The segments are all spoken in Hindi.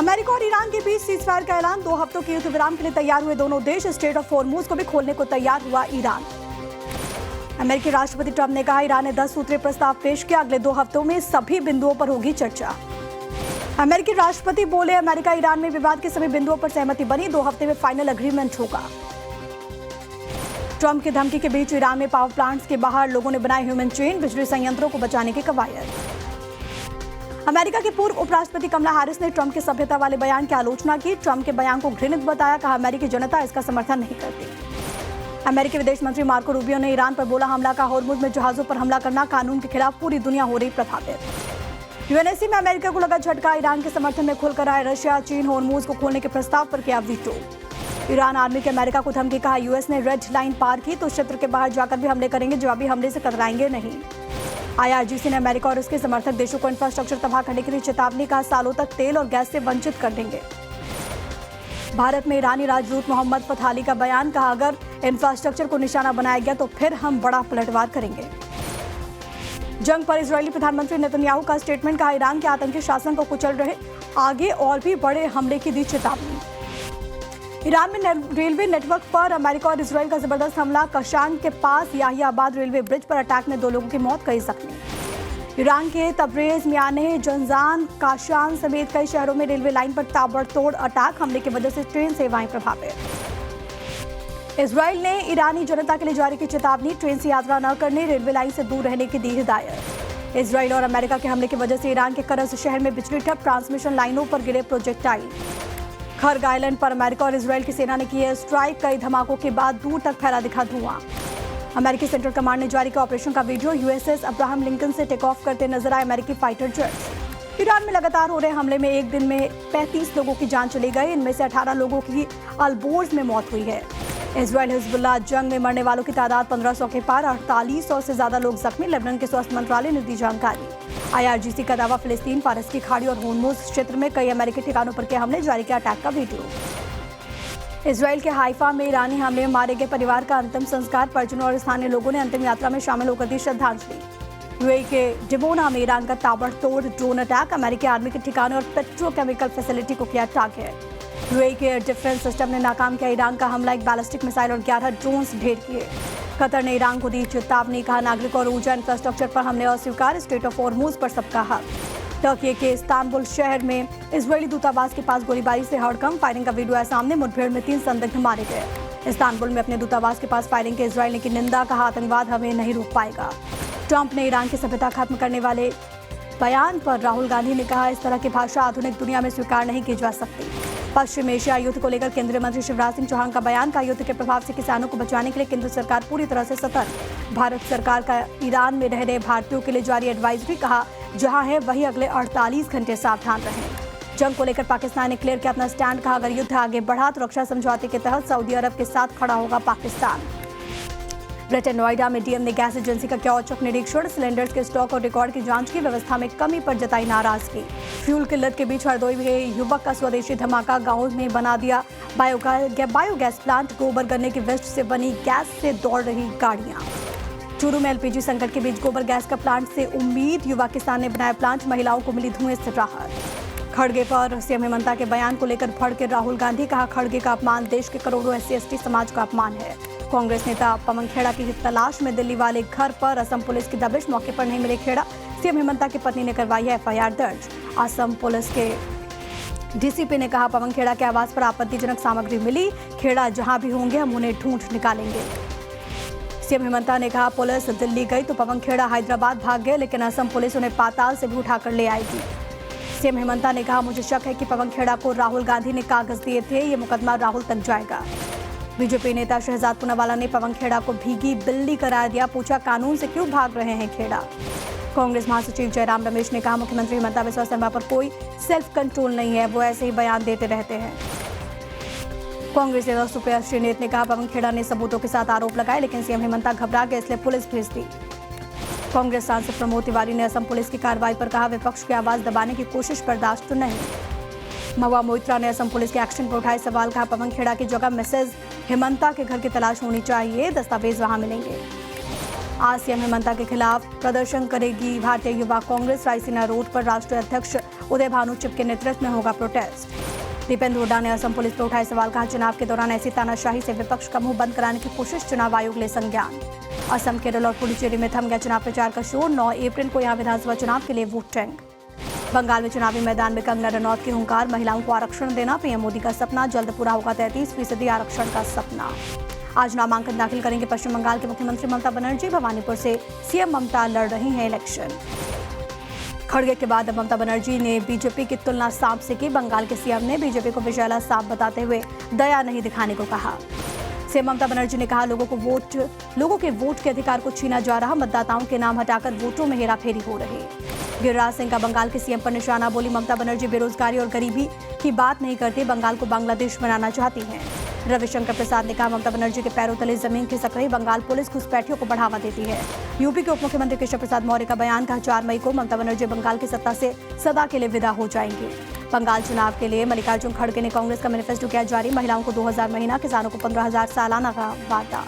अमेरिका और ईरान के बीच सीजफायर का ऐलान। 2 हफ्तों के युद्ध विराम के लिए तैयार हुए दोनों देश। स्ट्रेट ऑफ हॉर्मुज को भी खोलने को तैयार हुआ ईरान। अमेरिकी राष्ट्रपति ट्रंप ने कहा, ईरान ने 10 सूत्रीय प्रस्ताव पेश किया। अगले 2 हफ्तों में सभी बिंदुओं पर होगी चर्चा। अमेरिकी राष्ट्रपति बोले, अमेरिका ईरान में विवाद के सभी बिंदुओं पर सहमति बनी। 2 हफ्ते में फाइनल एग्रीमेंट होगा। ट्रंप की धमकी के बीच ईरान में पावर प्लांट्स के बाहर लोगों ने बनाए ह्यूमन चेन। बिजली संयंत्रों को बचाने की कवायद। अमेरिका के पूर्व उपराष्ट्रपति कमला हैरिस ने ट्रंप के सभ्यता वाले बयान की आलोचना की। ट्रंप के बयान को घृणित बताया। कहा, अमेरिकी जनता इसका समर्थन नहीं करती। अमेरिकी विदेश मंत्री मार्को रूबियो ने ईरान पर बोला, हमला का हॉर्मुज में जहाजों पर हमला करना कानून के खिलाफ पूरी दुनिया हो रही प्रभावित। यूएनएससी में अमेरिका को लगा झटका। ईरान के समर्थन में खुलकर आए रशिया। चीन हॉर्मुज को खोलने के प्रस्ताव पर किया वीटो। ईरान आर्मी के अमेरिका को धमकी। कहा, यूएस ने रेड लाइन पार की तो क्षेत्र के बाहर जाकर भी हमले करेंगे। जवाबी हमले से कतराएंगे नहीं। आईआरजीसी ने अमेरिका और उसके समर्थक देशों को इंफ्रास्ट्रक्चर तबाह करने के लिए चेतावनी। कहा, सालों तक तेल और गैस से वंचित कर देंगे। भारत में ईरानी राजदूत मोहम्मद फतहाली का बयान। कहा, अगर इंफ्रास्ट्रक्चर को निशाना बनाया गया तो फिर हम बड़ा पलटवार करेंगे। जंग पर इजरायली प्रधानमंत्री नेतन्याहू का स्टेटमेंट। कहा, ईरान के आतंकी शासन को कुचल रहे आगे और भी बड़े हमले की दी चेतावनी। ईरान में रेलवे नेटवर्क पर अमेरिका और इजरायल का जबरदस्त हमला। कशान के पास याहियाबाद रेलवे ब्रिज पर अटैक में 2 लोगों की मौत, कई जख्मी। ईरान के तबरेज, मियाने, जंजान, काशान समेत कई शहरों में रेलवे लाइन पर ताबड़तोड़ अटैक। हमले की वजह से ट्रेन सेवाएं प्रभावित। इजरायल ने ईरानी जनता के लिए जारी की चेतावनी। ट्रेन से यात्रा न करने, रेलवे लाइन से दूर रहने की दी हिदायत। इजरायल और अमेरिका के हमले की वजह से ईरान के करज शहर में बिजली ठप। ट्रांसमिशन लाइनों पर गिरे प्रोजेक्टाइल। खर्ग आइलैंड पर अमेरिका और इजरायल की सेना ने की है स्ट्राइक। कई धमाकों के बाद दूर तक फैला दिखा धुआं। अमेरिकी सेंट्रल कमांड ने जारी किया ऑपरेशन का वीडियो। यूएसएस अब्राहम लिंकन से टेक ऑफ करते नजर आए अमेरिकी फाइटर जेट्स। ईरान में लगातार हो रहे हमले में एक दिन में 35 लोगों की जान चली गई। इनमें से 18 लोगों की अल्बोर्ज में मौत हुई है। इजरायल हिजबुल्लाह जंग में मरने वालों की तादाद 1500 के पार। 4800 से ज्यादा लोग जख्मी। लेबनान के स्वास्थ्य मंत्रालय ने दी जानकारी। आईआरजीसी का दावा, फिलिस्तीन, फारस की खाड़ी और हॉर्मुज क्षेत्र में कई अमेरिकी ठिकानों पर किए हमले। जारी किया अटैक का वीडियो। इजरायल के हाइफा में ईरानी हमले में मारे गए परिवार का अंतिम संस्कार। परिजनों और स्थानीय लोगों ने अंतिम यात्रा में शामिल होकर दी श्रद्धांजलि। यूएई के डिमोना में ईरान का ताबड़तोड़ ड्रोन अटैक। अमेरिकी आर्मी के ठिकाने और पेट्रोकेमिकल फैसिलिटी को किया टारगेट। यूएई के एयर डिफेंस सिस्टम ने नाकाम किया ईरान का हमला। एक बैलिस्टिक मिसाइल और 11 ड्रोन्स ढेर किए। कतर ने ईरान को दी चेतावनी। कहा, नागरिक और ऊर्जा इंफ्रास्ट्रक्चर पर हमले अस्वीकार। स्ट्रेट ऑफ हॉर्मुज पर सबका हक। टर्की के इस्तांबुल शहर में इजरायली दूतावास के पास गोलीबारी से हड़कंप। फायरिंग का वीडियो आया सामने। मुठभेड़ में 3 संदिग्ध मारे गए। इस्तांबुल में अपने दूतावास के पास फायरिंग के इजरायल ने की निंदा। कहा, आतंकवाद हमें नहीं रोक पाएगा। ट्रंप ने ईरान की सभ्यता खत्म करने वाले बयान पर राहुल गांधी ने कहा, इस तरह की भाषा आधुनिक दुनिया में स्वीकार नहीं की जा सकती। पश्चिम एशिया युद्ध को लेकर केंद्रीय मंत्री शिवराज सिंह चौहान का बयान। का, युद्ध के प्रभाव से किसानों को बचाने के लिए केंद्र सरकार पूरी तरह से सतर्क। भारत सरकार का ईरान में रह रहे भारतीयों के लिए जारी एडवाइजरी। कहा, जहां है वही अगले 48 घंटे सावधान रहें। जंग को लेकर पाकिस्तान ने क्लियर किया अपना स्टैंड। कहा, अगर युद्ध आगे बढ़ा तो रक्षा समझौते के तहत सऊदी अरब के साथ खड़ा होगा पाकिस्तान। ग्रेटर नोएडा में डीएम ने गैस एजेंसी का किया औचक निरीक्षण। सिलेंडर्स के स्टॉक और रिकॉर्ड की जांच की। व्यवस्था में कमी पर जताई नाराजगी। फ्यूल किल्लत के बीच हरदोई में युवक का स्वदेशी धमाका। गांव में बना दिया बायोगैस प्लांट। गोबर गन्ने की वेस्ट से बनी गैस से दौड़ रही गाड़ियां। चूरू में एलपीजी संकट के बीच गोबर गैस का प्लांट से उम्मीद। युवा किसान ने बनाया प्लांट। महिलाओं को मिली धुएं से राहत। खड़गे पर सीएम हेमंता के बयान को लेकर भड़के राहुल गांधी। कहा, खड़गे का अपमान देश के करोड़ों SC/ST समाज का अपमान है। कांग्रेस नेता पवन खेड़ा की तलाश में दिल्ली वाले घर पर असम पुलिस की दबिश। मौके पर नहीं मिले खेड़ा। सीएम हेमंता की पत्नी ने करवाई है FIR दर्ज। असम पुलिस के डीसीपी ने कहा, पवन खेड़ा के आवास पर आपत्तिजनक सामग्री मिली। खेड़ा जहां भी होंगे हम उन्हें ढूंढ निकालेंगे। सीएम हेमंता ने कहा, पुलिस दिल्ली गई तो पवन खेड़ा हैदराबाद भाग गए, लेकिन असम पुलिस उन्हें पाताल से भी उठाकर ले आएगी। सीएम हेमंता ने कहा, मुझे शक है कि पवन खेड़ा को राहुल गांधी ने कागज दिए थे। ये मुकदमा राहुल तक जाएगा। बीजेपी नेता शहजाद पूनावाला ने पवन खेड़ा को भीगी बिल्ली करार दिया। पूछा, कानून से क्यों भाग रहे हैं खेड़ा। कांग्रेस महासचिव जयराम रमेश ने कहा, मुख्यमंत्री हिमंता बिस्वा शर्मा पर कोई सेल्फ कंट्रोल नहीं है। वो ऐसे ही बयान देते रहते हैं। कांग्रेस नेता सुप्रिया श्रीनेत ने कहा, पवन खेड़ा ने सबूतों के साथ आरोप लगाए, लेकिन सीएम हेमंता घबरा गए इसलिए पुलिस भेज दी। कांग्रेस सांसद प्रमोद तिवारी ने असम पुलिस की कार्रवाई पर कहा, विपक्ष की आवाज दबाने की कोशिश बर्दाश्त नहीं। महुआ मोइत्रा ने असम पुलिस के एक्शन पर उठाए सवाल। कहा, पवन खेड़ा की जगह मिसेज हेमंता के घर की तलाश होनी चाहिए। दस्तावेज वहां मिलेंगे। आज सीएम ममता के खिलाफ प्रदर्शन करेगी भारतीय युवा कांग्रेस। रायसीना रोड पर राष्ट्रीय अध्यक्ष उदय भानु चिप के नेतृत्व में होगा प्रोटेस्ट। दीपेंद्र हुड्डा ने असम पुलिस पर उठाए सवाल, कहा चुनाव के दौरान ऐसी तानाशाही से विपक्ष का मुंह बंद कराने की कोशिश, चुनाव आयोग ले संज्ञान। असम, केरल और पुडुचेरी में थम गया चुनाव प्रचार का शोर। 9 अप्रैल को यहां विधानसभा चुनाव के लिए वोटिंग। बंगाल में चुनावी मैदान में कंगना रनौत की हुंकार, महिलाओं को आरक्षण देना पीएम मोदी का सपना, जल्द पूरा होगा 33% आरक्षण का सपना। आज नामांकन दाखिल करेंगे पश्चिम बंगाल के मुख्यमंत्री ममता बनर्जी। भवानीपुर से सीएम ममता लड़ रही हैं इलेक्शन। खड़गे के बाद ममता बनर्जी ने बीजेपी की तुलना सांप से की। बंगाल के सीएम ने बीजेपी को विषैला सांप बताते हुए दया नहीं दिखाने को कहा। सीएम ममता बनर्जी ने कहा, लोगों के वोट के अधिकार को छीना जा रहा, मतदाताओं के नाम हटाकर वोटों में हेराफेरी हो रही। गिरिराज सिंह का बंगाल के सीएम पर निशाना, बोली ममता बनर्जी बेरोजगारी और गरीबी की बात नहीं करती, बंगाल को बांग्लादेश बनाना चाहती हैं। रविशंकर प्रसाद ने कहा, ममता बनर्जी के पैरों तले जमीन खिसक रही, बंगाल पुलिस घुसपैठियों को बढ़ावा देती है। यूपी के उप मुख्यमंत्री केशव प्रसाद मौर्य का बयान, कहा 4 मई को ममता बनर्जी बंगाल की सत्ता से सदा के लिए विदा हो जाएंगी। बंगाल चुनाव के लिए मल्लिकार्जुन खड़गे ने कांग्रेस का मैनिफेस्टो किया जारी, महिलाओं को 2000 महीना, किसानों को 15,000 सालाना का वादा।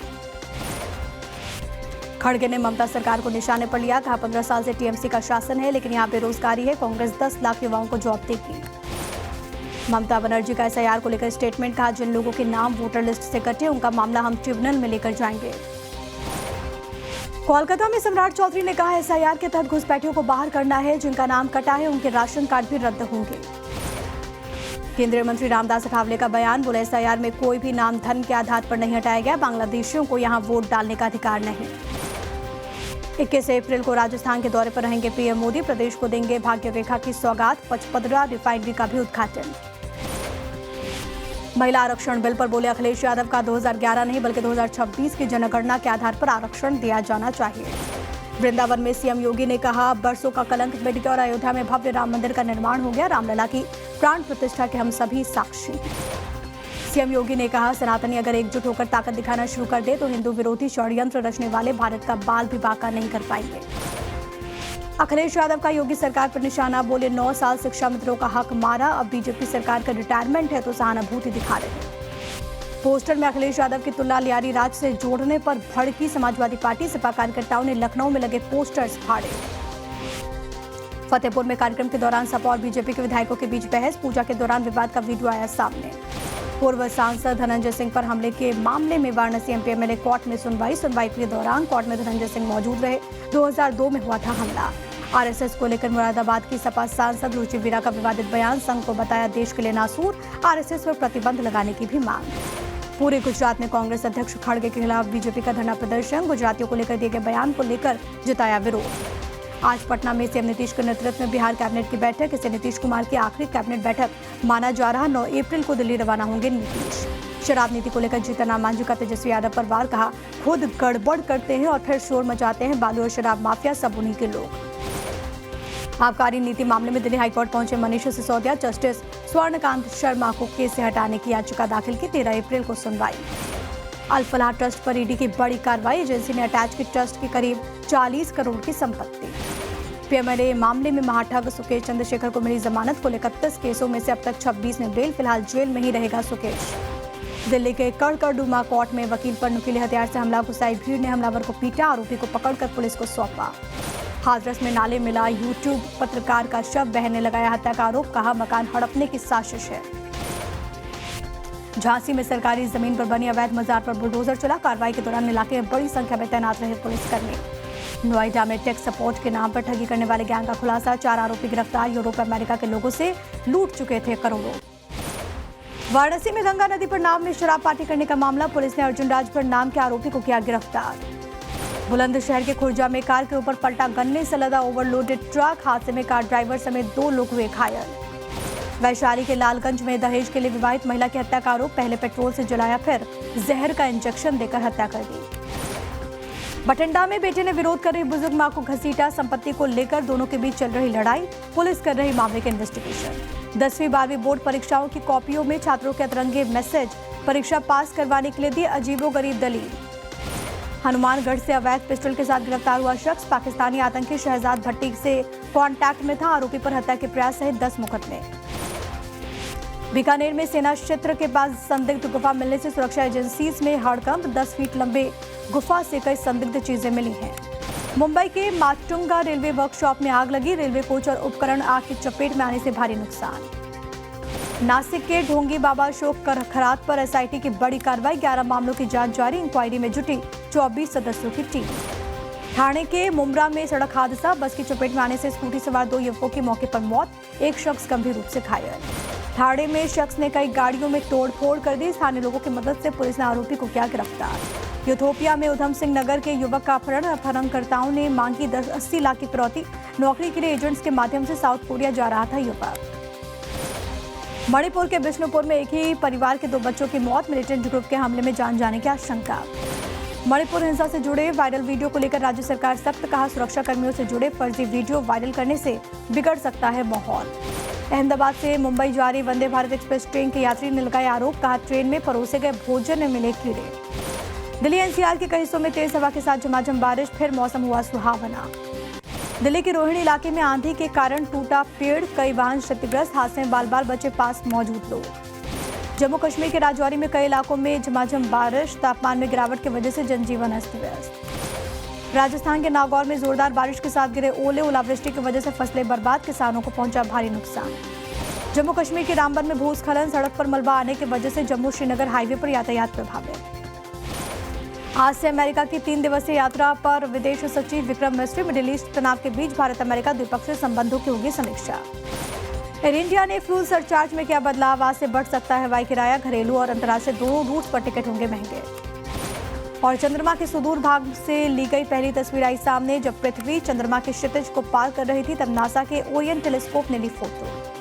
खड़गे ने ममता सरकार को निशाने पर लिया, कहा 15 साल से टीएमसी का शासन है, लेकिन यहाँ बेरोजगारी है, कांग्रेस 10 लाख युवाओं को जॉब देगी। ममता बनर्जी का एसआईआर को लेकर स्टेटमेंट, कहा जिन लोगों के नाम वोटर लिस्ट से कटे उनका मामला हम ट्रिब्यूनल में लेकर जाएंगे। कोलकाता में सम्राट चौधरी ने कहा, एसआईआर के तहत घुसपैठियों को बाहर करना है, जिनका नाम कटा है उनके राशन कार्ड भी रद्द होंगे। केंद्रीय मंत्री रामदास अठावले का बयान, बोले एसआईआर में कोई भी नाम धन के आधार पर नहीं हटाया गया, बांग्लादेशियों को यहां वोट डालने का अधिकार नहीं। 21 अप्रैल को राजस्थान के दौरे पर रहेंगे पीएम मोदी, प्रदेश को देंगे भाग्य रेखा की सौगात, पचपदरा रिफाइनरी का भी उद्घाटन। महिला आरक्षण बिल पर बोले अखिलेश यादव का 2011 नहीं बल्कि 2026 की जनगणना के आधार पर आरक्षण दिया जाना चाहिए। वृंदावन में सीएम योगी ने कहा, बरसों का कलंक मिट गया और अयोध्या में भव्य राम मंदिर का निर्माण हो गया, रामलला की प्राण प्रतिष्ठा के हम सभी साक्षी। सीएम योगी ने कहा, सनातनी अगर एकजुट होकर ताकत दिखाना शुरू कर दे तो हिंदू विरोधी षड्यंत्र रचने वाले भारत का बाल भी बांका नहीं कर पाएंगे। अखिलेश यादव का योगी सरकार पर निशाना, बोले 9 साल शिक्षा मित्रों का हक मारा, अब बीजेपी सरकार का रिटायरमेंट है तो सहानुभूति दिखा रहे हैं। पोस्टर में अखिलेश यादव की तुलना लियारी राज से जोड़ने पर भड़की समाजवादी पार्टी, सपा कार्यकर्ताओं ने लखनऊ में लगे पोस्टर्स फाड़े। फतेहपुर में कार्यक्रम के दौरान सपा और बीजेपी के विधायकों के बीच बहस, पूजा के दौरान विवाद का वीडियो आया सामने। पूर्व सांसद धनंजय सिंह पर हमले के मामले में वाराणसी एमपी एमएलए कोर्ट में सुनवाई के दौरान कोर्ट में धनंजय सिंह मौजूद रहे। 2002 में हुआ था हमला। आरएसएस को लेकर मुरादाबाद की सपा सांसद रुचि वीरा का विवादित बयान, संघ को बताया देश के लिए नासूर, आरएसएस पर प्रतिबंध लगाने की भी मांग। पूरे गुजरात में कांग्रेस अध्यक्ष खड़गे के खिलाफ बीजेपी का धरना प्रदर्शन, गुजरातियों को लेकर दिए गए बयान को लेकर जताया विरोध। आज पटना में सीएम नीतीश के नेतृत्व में बिहार कैबिनेट की बैठक, इसे नीतीश कुमार की आखिरी कैबिनेट बैठक माना जा रहा। 9 अप्रैल को दिल्ली रवाना होंगे नीतीश। शराब नीति को लेकर जीतन राम मांझी का तेजस्वी यादव पर वार, कहा खुद गड़बड़ करते हैं और फिर शोर मचाते हैं, बालू और शराब माफिया सब उन्हीं के लोग। आबकारी नीति मामले में दिल्ली हाईकोर्ट पहुंचे मनीष सिसोदिया, जस्टिस स्वर्णकांत शर्मा को केस से हटाने की याचिका दाखिल की। 13 अप्रैल को सुनवाई। अल फलाह ट्रस्ट पर ईडी की बड़ी कार्रवाई, एजेंसी ने अटैच की ट्रस्ट की करीब 40 करोड़ की संपत्ति। पीएमएलए मामले में महाठग सुकेश चंद्रशेखर को मिली जमानत, कुल 31 केसों में से अब तक 26 में बेल, फिलहाल जेल में ही रहेगा सुकेश। दिल्ली के कड़कड़डूमा कोर्ट में वकील पर नुकीले हथियार से हमला, गुस्साई भीड़ ने हमलावर को पीटा, आरोपी को पकड़कर पुलिस को सौंपा। हाथरस में नाले मिला यूट्यूब पत्रकार का शव, बहन ने लगाया हत्या का आरोप, कहा मकान हड़पने की साजिश है। झांसी में सरकारी जमीन पर बनी अवैध मजार पर बुलडोजर चला, कार्रवाई के दौरान इलाके में बड़ी संख्या में तैनात रहे पुलिसकर्मी। नोएडा में टेक सपोर्ट के नाम पर ठगी करने वाले गैंग का खुलासा, 4 आरोपी गिरफ्तार, यूरोप अमेरिका के लोगों से लूट चुके थे करोड़ों। वाराणसी में गंगा नदी पर नाव में शराब पार्टी करने का मामला, पुलिस ने अर्जुन राजभर नाम के आरोपी को किया गिरफ्तार। बुलंदशहर के खुर्जा में कार के ऊपर पलटा गन्ने से लदा ओवरलोडेड ट्रक, हादसे में कार ड्राइवर समेत 2 लोग हुए घायल। वैशाली के लालगंज में दहेज के लिए विवाहित महिला की हत्या का आरोप, पहले पेट्रोल से जलाया फिर जहर का इंजेक्शन देकर हत्या कर दी। बठिंडा में बेटे ने विरोध कर रही बुजुर्ग मां को घसीटा, संपत्ति को लेकर दोनों के बीच चल रही लड़ाई, पुलिस कर रही मामले के इन्वेस्टिगेशन। 10वीं 12वीं बोर्ड परीक्षाओं की कॉपियों में छात्रों के अतरंगे मैसेज, परीक्षा पास करवाने के लिए दी अजीबोगरीब दलील। हनुमानगढ़ से अवैध पिस्टल के साथ गिरफ्तार हुआ शख्स, पाकिस्तानी आतंकी शहजाद भट्टी से कांटेक्ट में था, आरोपी पर हत्या के प्रयास सहित 10 मुकदमे। बीकानेर में सेना क्षेत्र के पास संदिग्ध गुफा मिलने से सुरक्षा एजेंसीज में हड़कंप, 10 फीट लंबे गुफा से कई संदिग्ध चीजें मिली हैं। मुंबई के माटुंगा रेलवे वर्कशॉप में आग लगी, रेलवे कोच और उपकरण आग की चपेट में आने से भारी नुकसान। नासिक के ढोंगी बाबा अशोक खरात पर एसआईटी की बड़ी कार्रवाई, 11 मामलों की जांच जारी, इंक्वायरी में जुटी 24 सदस्यों की टीम। ठाणे के मुमरा में सड़क हादसा, बस की चपेट में आने से स्कूटी सवार 2 युवकों की मौके पर मौत, एक शख्स गंभीर रूप से घायल। ठाणे में शख्स ने कई गाड़ियों में तोड़फोड़ कर दी, स्थानीय लोगों की मदद से पुलिस ने आरोपी को किया गिरफ्तार। यूथोपिया में उधम सिंह नगर के युवक का अपहरण, अपहरणकर्ताओं ने मांगी 80 लाख की फिरौती, नौकरी के लिए एजेंट्स के माध्यम से साउथ कोरिया जा रहा था युवक। मणिपुर के बिष्णुपुर में एक ही परिवार के 2 बच्चों की मौत, मिलिटेंट ग्रुप के हमले में जान जाने की आशंका। मणिपुर हिंसा से जुड़े वायरल वीडियो को लेकर राज्य सरकार सख्त, कहा सुरक्षा कर्मियों से जुड़े फर्जी वीडियो वायरल करने से बिगड़ सकता है माहौल। अहमदाबाद से मुंबई जा रही वंदे भारत एक्सप्रेस ट्रेन के यात्री ने लगाए आरोप, कहा ट्रेन में परोसे गए भोजन में मिले कीड़े। दिल्ली एनसीआर के कई हिस्सों में तेज हवा के साथ झमाझम बारिश, फिर मौसम हुआ सुहावना। दिल्ली के रोहिणी इलाके में आंधी के कारण टूटा पेड़, कई वाहन क्षतिग्रस्त, हादसे में बाल बाल बचे पास मौजूद लोग। जम्मू कश्मीर के राजौरी में कई इलाकों में झमाझम बारिश, तापमान में गिरावट की वजह से जनजीवन अस्त व्यस्त। राजस्थान के नागौर में जोरदार बारिश के साथ गिरे ओले, ओलावृष्टि की वजह से फसलें बर्बाद, किसानों को पहुंचा भारी नुकसान। जम्मू कश्मीर के रामबन में भूस्खलन, सड़क पर मलबा आने की वजह से जम्मू श्रीनगर हाईवे पर यातायात प्रभावित। आज से अमेरिका की 3 दिवसीय यात्रा पर विदेश सचिव विक्रम मिस्री, मिडिल ईस्ट तनाव के बीच भारत अमेरिका द्विपक्षीय संबंधों की होगी समीक्षा। एयर इंडिया ने फ्यूल सरचार्ज में किया बदलाव, आज से बढ़ सकता है हवाई किराया, घरेलू और अंतर्राष्ट्रीय दोनों रूट्स पर टिकट होंगे महंगे। और चंद्रमा के सुदूर भाग से ली गई पहली तस्वीर आई सामने, जब पृथ्वी चंद्रमा के क्षितिज को पार कर रही थी, तब नासा के ओरियन टेलीस्कोप ने ली फोटो।